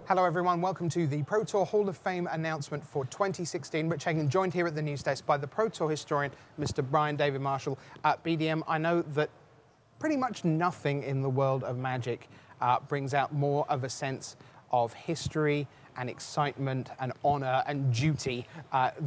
Hello everyone, welcome to the Pro Tour Hall of Fame announcement for 2016. Rich Hagan joined here at the news desk by the Pro Tour historian, Mr. Brian David Marshall. BDM, I know that pretty much nothing in the world of Magic brings out more of a sense of history and excitement and honor and duty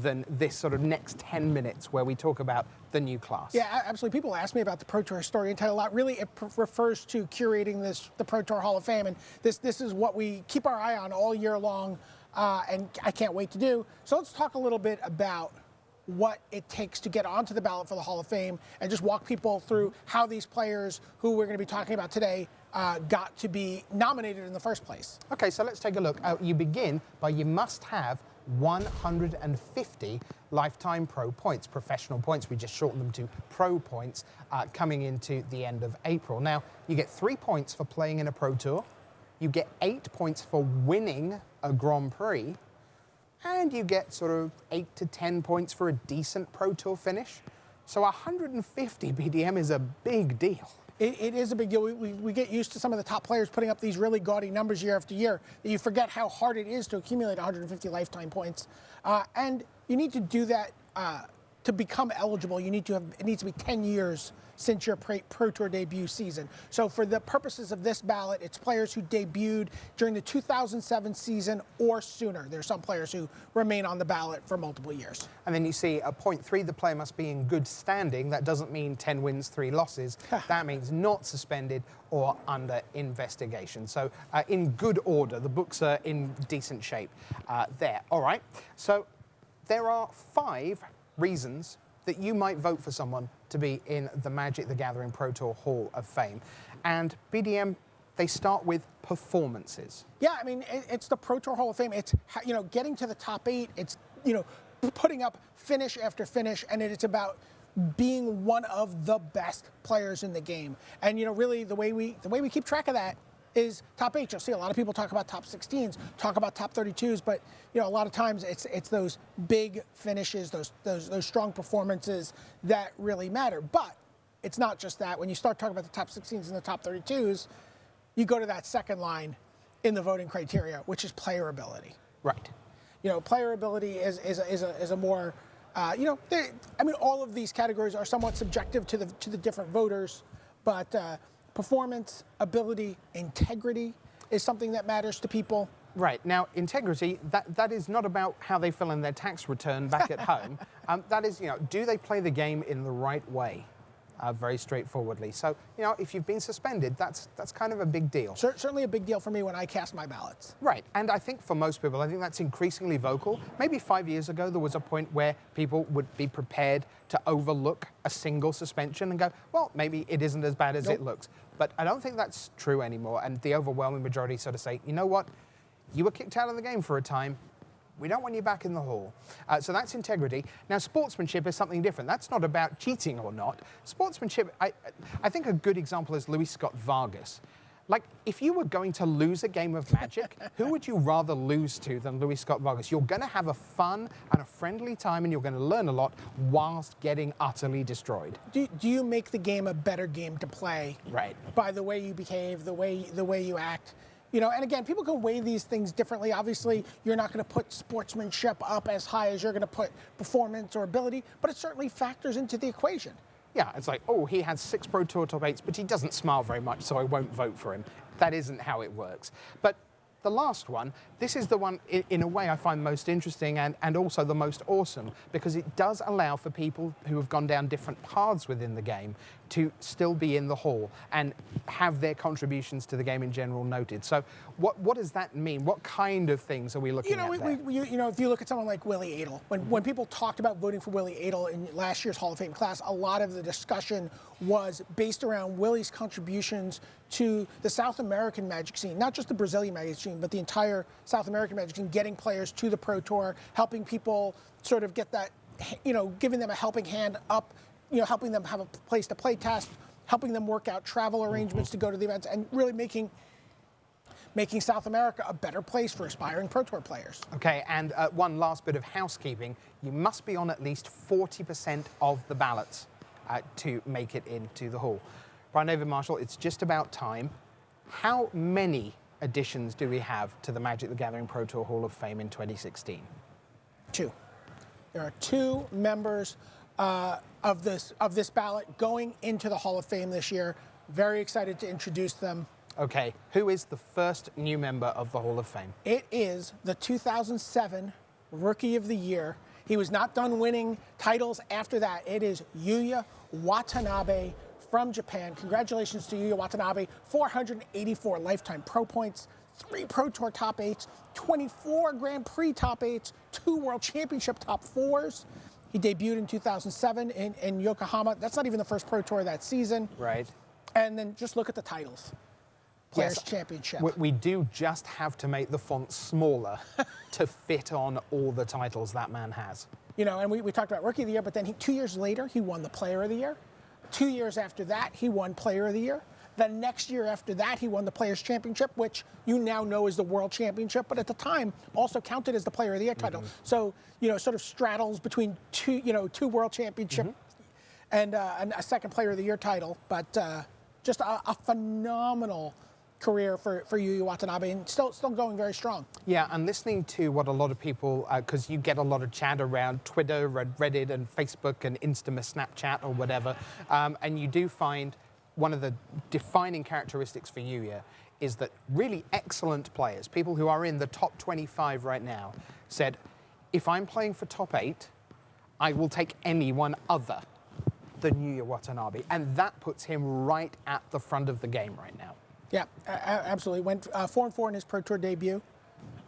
than this sort of next 10 minutes where we talk about the new class. Yeah, absolutely. People ask me about the Pro Tour historian title a lot. Really, it refers to curating the Pro Tour Hall of Fame, and this is what we keep our eye on all year long, and I can't wait to do. So let's talk a little bit about what it takes to get onto the ballot for the Hall of Fame and just walk people through how these players who we're going to be talking about today got to be nominated in the first place. Okay, so let's take a look. You begin by you must have 150 lifetime pro points, professional points. We just shortened them to pro points coming into the end of April. Now, you get 3 points for playing in a Pro Tour. You get 8 points for winning a Grand Prix. And you get sort of 8 to 10 points for a decent Pro Tour finish. So 150 BDM is a big deal. It is a big deal. We get used to some of the top players putting up these really gaudy numbers year after year that you forget how hard it is to accumulate 150 lifetime points. And you need to do that to become eligible. It needs to be 10 years since your Pro Tour debut season. So for the purposes of this ballot, it's players who debuted during the 2007 season or sooner. There's some players who remain on the ballot for multiple years. And then you see at point 3, the player must be in good standing. That doesn't mean 10 wins, 3 losses. That means not suspended or under investigation. So in good order, the books are in decent shape there. All right, so there are 5 reasons that you might vote for someone to be in the Magic the Gathering Pro Tour Hall of Fame. And BDM, they start with performances. Yeah, I mean, it's the Pro Tour Hall of Fame. It's, getting to the top 8. It's, putting up finish after finish, and it's about being one of the best players in the game. And, really, the way we keep track of that is top 8. You'll see a lot of people talk about top 16s, talk about top 32s, but a lot of times it's those big finishes, those strong performances that really matter. But it's not just that. When you start talking about the top 16s and the top 32s, you go to that second line in the voting criteria, which is player ability. Right. Player ability is a more all of these categories are somewhat subjective to the different voters, but performance, ability, integrity is something that matters to people. Right. Now, integrity, that is not about how they fill in their tax return back at home. That is, do they play the game in the right way? Very straightforwardly. So, if you've been suspended, that's kind of a big deal. Certainly a big deal for me when I cast my ballots. Right. And I think for most people, I think that's increasingly vocal. Maybe 5 years ago, there was a point where people would be prepared to overlook a single suspension and go, well, maybe it isn't as bad as it looks. But I don't think that's true anymore. And the overwhelming majority sort of say, you know what? You were kicked out of the game for a time. We don't want you back in the hall. So that's integrity. Now, sportsmanship is something different. That's not about cheating or not. Sportsmanship, I think a good example is Luis Scott Vargas. Like, if you were going to lose a game of Magic, who would you rather lose to than Luis Scott Vargas? You're going to have a fun and a friendly time, and you're going to learn a lot whilst getting utterly destroyed. Do you make the game a better game to play? Right. By the way you behave, the way you act? And again, people can weigh these things differently. Obviously, you're not going to put sportsmanship up as high as you're going to put performance or ability, but it certainly factors into the equation. Yeah, it's like, oh, he has 6 Pro Tour top 8s, but he doesn't smile very much, so I won't vote for him. That isn't how it works. But the last one, this is the one, in a way, I find most interesting and also the most awesome, because it does allow for people who have gone down different paths within the game to still be in the hall and have their contributions to the game in general noted. So what does that mean? What kind of things are we looking at there? If you look at someone like Willie Adel, when people talked about voting for Willie Adel in last year's Hall of Fame class, a lot of the discussion was based around Willie's contributions to the South American Magic scene, not just the Brazilian Magic scene, but the entire South American Magic scene, getting players to the Pro Tour, helping people sort of get that, giving them a helping hand up, helping them have a place to play test, helping them work out travel arrangements to go to the events, and really making South America a better place for aspiring Pro Tour players. Okay, and one last bit of housekeeping. You must be on at least 40% of the ballots to make it into the hall. Brian David Marshall, it's just about time. How many additions do we have to the Magic the Gathering Pro Tour Hall of Fame in 2016? 2. There are 2 members of this ballot going into the Hall of Fame this year. Very excited to introduce them. Okay, who is the first new member of the Hall of Fame? It is the 2007 Rookie of the Year. He was not done winning titles after that. It is Yuya Watanabe from Japan. Congratulations to Yuya Watanabe. 484 lifetime pro points, 3 Pro Tour top 8s, 24 Grand Prix top 8s, 2 World Championship top 4s. He debuted in 2007 in Yokohama. That's not even the first Pro Tour that season. Right. And then just look at the titles. Players Championship. We do just have to make the font smaller to fit on all the titles that man has. You know, and we talked about Rookie of the Year, but then 2 years later, he won the Player of the Year. 2 years after that, he won Player of the Year. The next year after that, he won the Players Championship, which you now know is the World Championship, but at the time also counted as the Player of the Year title. So, you know, sort of straddles between 2 World Championship and a second Player of the Year title. But just a phenomenal career for Yuya Watanabe, and still going very strong. Yeah, and listening to what a lot of people, because you get a lot of chat around Twitter and Reddit and Facebook and Instagram, Snapchat or whatever, and you do find one of the defining characteristics for Yuya is that really excellent players, people who are in the top 25 right now, said, if I'm playing for top 8, I will take anyone other than Yuya Watanabe, and that puts him right at the front of the game right now. Yeah, absolutely. Went 4-4 in his Pro Tour debut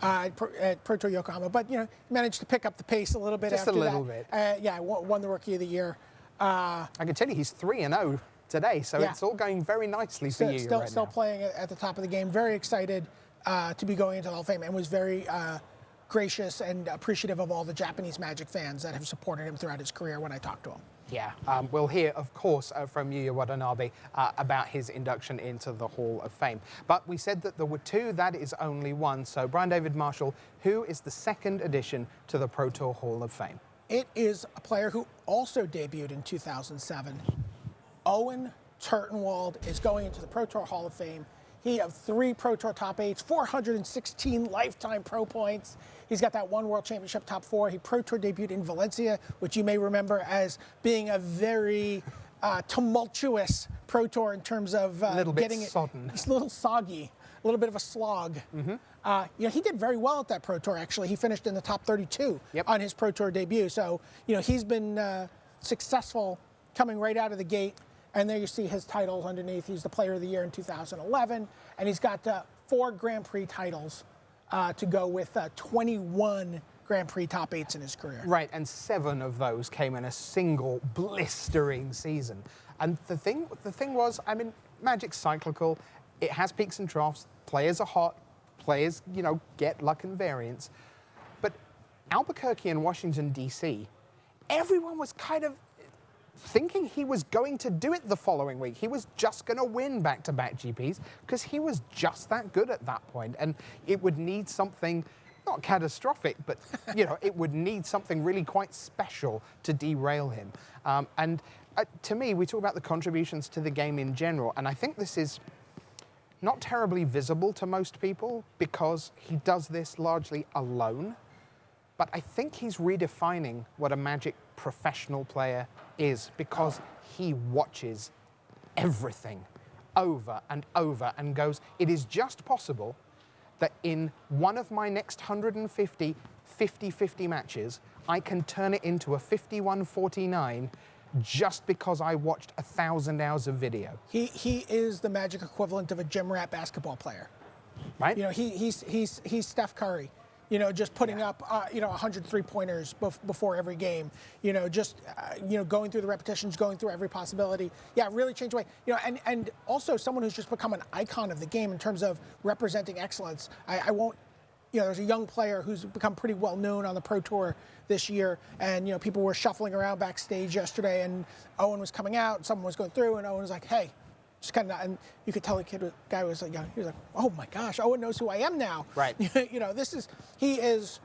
at Pro Tour Yokohama, but you know, managed to pick up the pace a little bit Just after a little that. bit. Yeah, won the Rookie of the Year. I can tell you he's 3-0 today, so it's all going very nicely for you Still playing at the top of the game. Very excited to be going into the Hall of Fame, and was very gracious and appreciative of all the Japanese Magic fans that have supported him throughout his career when I talked to him. Yeah, we'll hear, of course, from Yuya Watanabe about his induction into the Hall of Fame. But we said that there were 2, that is only 1. So, Brian David Marshall, who is the second addition to the Pro Tour Hall of Fame? It is a player who also debuted in 2007. Owen Turton is going into the Pro Tour Hall of Fame. He has 3 Pro Tour top 8s, 416 lifetime pro points. He's got that 1 World Championship top 4. He Pro Tour debuted in Valencia, which you may remember as being a very tumultuous Pro Tour in terms of getting sodden. It's a little soggy, a little bit of a slog. You know, he did very well at that Pro Tour, actually. He finished in the top 32 on his Pro Tour debut. So, you know, he's been successful coming right out of the gate. And there you see his titles underneath. He's the Player of the Year in 2011, and he's got 4 Grand Prix titles to go with 21 Grand Prix top 8s in his career. Right, and 7 of those came in a single blistering season. And the thing was, I mean, Magic's cyclical. It has peaks and troughs. Players are hot. Players, you know, get luck and variance. But Albuquerque and Washington, D.C., everyone was kind of thinking he was going to do it the following week. He was just going to win back-to-back GPs because he was just that good at that point. And it would need something, not catastrophic, but you know, it would need something really quite special to derail him. To me, we talk about the contributions to the game in general, and I think this is not terribly visible to most people because he does this largely alone. But I think he's redefining what a Magic professional player is because he watches everything over and over and goes, it is just possible that in one of my next 150 50-50 matches, I can turn it into a 51-49 just because I watched 1,000 hours of video. He is the Magic equivalent of a gym rat basketball player. Right? You know, he's Steph Curry. You know, just putting up, 100 3-pointers before every game. You know, just, going through the repetitions, going through every possibility. Yeah, really changed the way. You know, and also someone who's just become an icon of the game in terms of representing excellence. I won't, there's a young player who's become pretty well known on the Pro Tour this year. And, people were shuffling around backstage yesterday and Owen was coming out and someone was going through and Owen was like, hey. Just kind of, and you could tell the guy was like, he was like, oh my gosh, Owen knows who I am now. Right. He is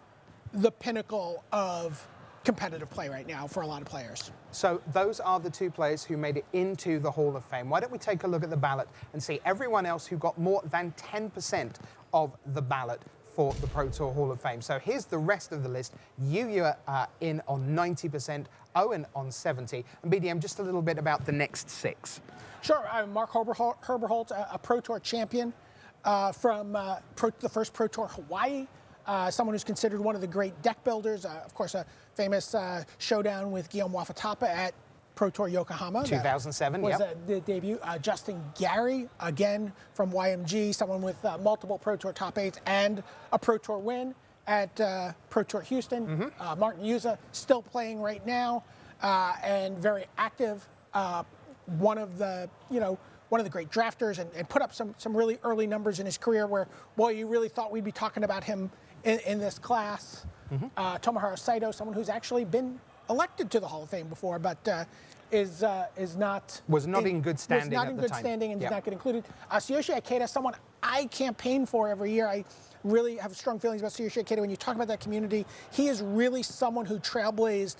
the pinnacle of competitive play right now for a lot of players. So those are the two players who made it into the Hall of Fame. Why don't we take a look at the ballot and see everyone else who got more than 10% of the ballot for the Pro Tour Hall of Fame. So here's the rest of the list. Yuya in on 90%, Owen on 70%, and BDM, just a little bit about the next 6. Sure, Mark Herberholz, a Pro Tour champion from the first Pro Tour Hawaii. Someone who's considered one of the great deck builders. Of course, a famous showdown with Yuya Watanabe at Pro Tour Yokohama. 2007, was the debut. Justin Gary, again from YMG, someone with multiple Pro Tour top 8s and a Pro Tour win at Pro Tour Houston. Martin Yuza still playing right now and very active. One of the great drafters and put up some really early numbers in his career where, boy, you really thought we'd be talking about him in this class. Tomohiro Saito, someone who's actually been elected to the Hall of Fame before, but was not in good standing and did not get included. Tsuyoshi Ikeda, someone I campaign for every year. I really have strong feelings about Tsuyoshi Ikeda. When you talk about that community, he is really someone who trailblazed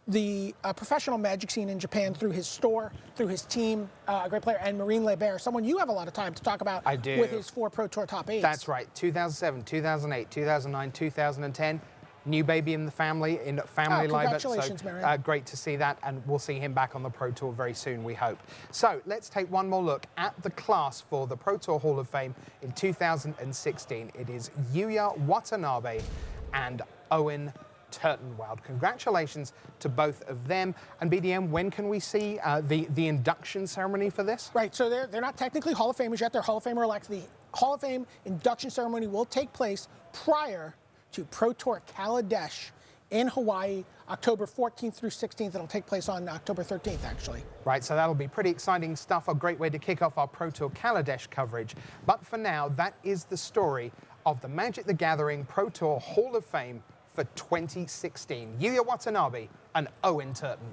the professional Magic scene in Japan through his store, through his team, a great player, and Marine LeBaire, someone you have a lot of time to talk about. I do. With his 4 Pro Tour top 8s. That's right, 2007, 2008, 2009, 2010. New baby in the family, in family life. Congratulations, Marion. Great to see that, and we'll see him back on the Pro Tour very soon, we hope. So let's take one more look at the class for the Pro Tour Hall of Fame in 2016. It is Yuya Watanabe and Owen Turton. Congratulations to both of them. And BDM, when can we see the induction ceremony for this? Right, so they're not technically Hall of Famers yet. They're Hall of Famer-elects. The Hall of Fame induction ceremony will take place prior to Pro Tour Kaladesh in Hawaii, October 14th through 16th. It'll take place on October 13th, actually. Right, so that'll be pretty exciting stuff, a great way to kick off our Pro Tour Kaladesh coverage. But for now, that is the story of the Magic the Gathering Pro Tour Hall of Fame for 2016. Yuya Watanabe and Owen Turton.